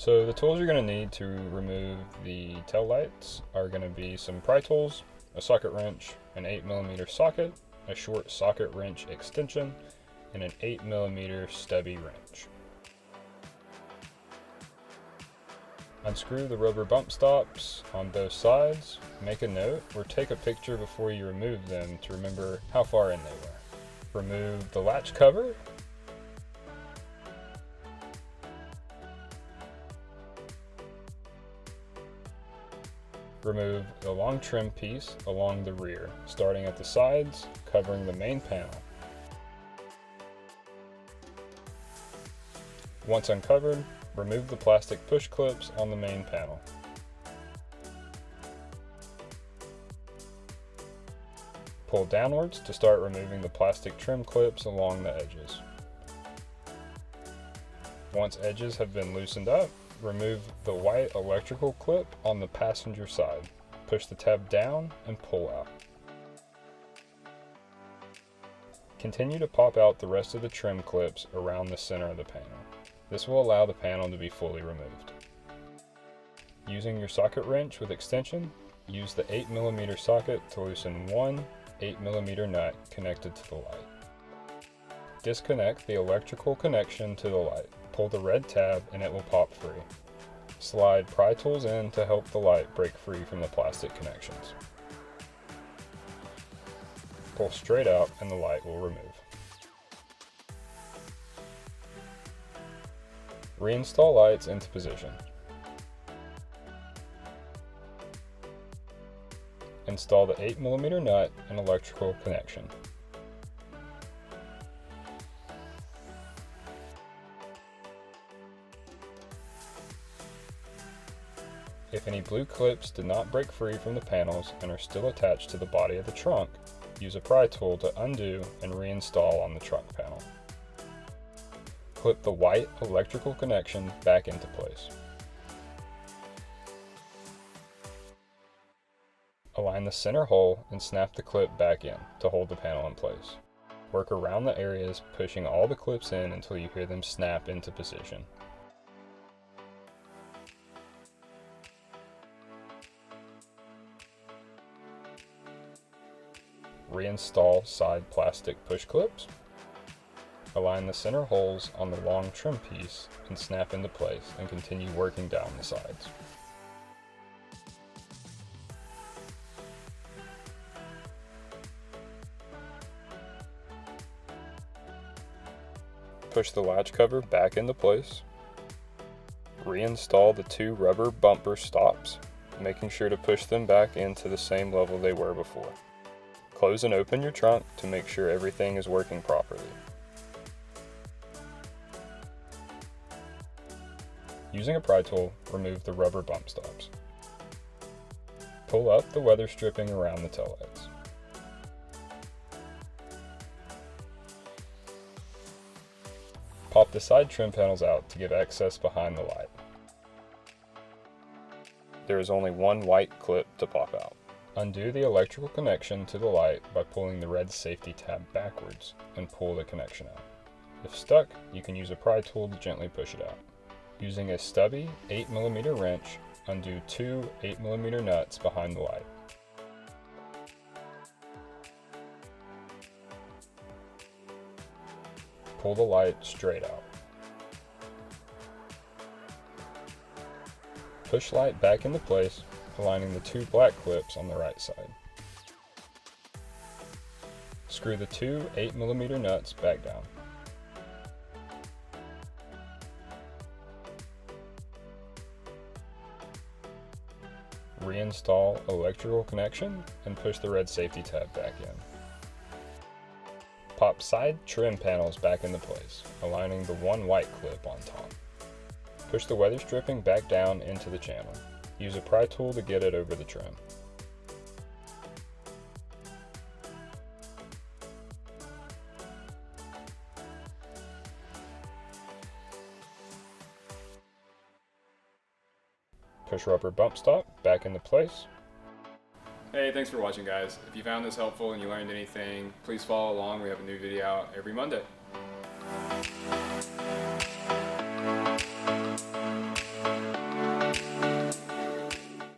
So the tools you're going to need to remove the tail lights are going to be some pry tools, a socket wrench, an 8mm socket, a short socket wrench extension, and an 8mm stubby wrench. Unscrew the rubber bump stops on both sides, make a note or take a picture before you remove them to remember how far in they were. Remove the latch cover. Remove the long trim piece along the rear, starting at the sides, covering the main panel. Once uncovered, remove the plastic push clips on the main panel. Pull downwards to start removing the plastic trim clips along the edges. Once edges have been loosened up, remove the white electrical clip on the passenger side. Push the tab down and pull out. Continue to pop out the rest of the trim clips around the center of the panel. This will allow the panel to be fully removed. Using your socket wrench with extension, use the 8mm socket to loosen one 8mm nut connected to the light. Disconnect the electrical connection to the light. Pull the red tab and it will pop free. Slide pry tools in to help the light break free from the plastic connections. Pull straight out and the light will remove. Reinstall lights into position. Install the 8mm nut and electrical connection. If any blue clips did not break free from the panels and are still attached to the body of the trunk, use a pry tool to undo and reinstall on the trunk panel. Clip the white electrical connection back into place. Align the center hole and snap the clip back in to hold the panel in place. Work around the areas, pushing all the clips in until you hear them snap into position. Reinstall side plastic push clips. Align the center holes on the long trim piece and snap into place and continue working down the sides. Push the latch cover back into place. Reinstall the two rubber bumper stops, making sure to push them back into the same level they were before. Close and open your trunk to make sure everything is working properly. Using a pry tool, remove the rubber bump stops. Pull up the weather stripping around the taillights. Pop the side trim panels out to give access behind the light. There is only one white clip to pop out. Undo the electrical connection to the light by pulling the red safety tab backwards and pull the connection out. If stuck, you can use a pry tool to gently push it out. Using a stubby 8mm wrench, undo two 8mm nuts behind the light. Pull the light straight out. Push light back into place, aligning the two black clips on the right side. Screw the two 8mm nuts back down. Reinstall electrical connection and push the red safety tab back in. Pop side trim panels back into place, aligning the one white clip on top. Push the weather stripping back down into the channel. Use a pry tool to get it over the trim. Push rubber bump stop back into place. Hey, thanks for watching, guys. If you found this helpful and you learned anything, please follow along. We have a new video out every Monday.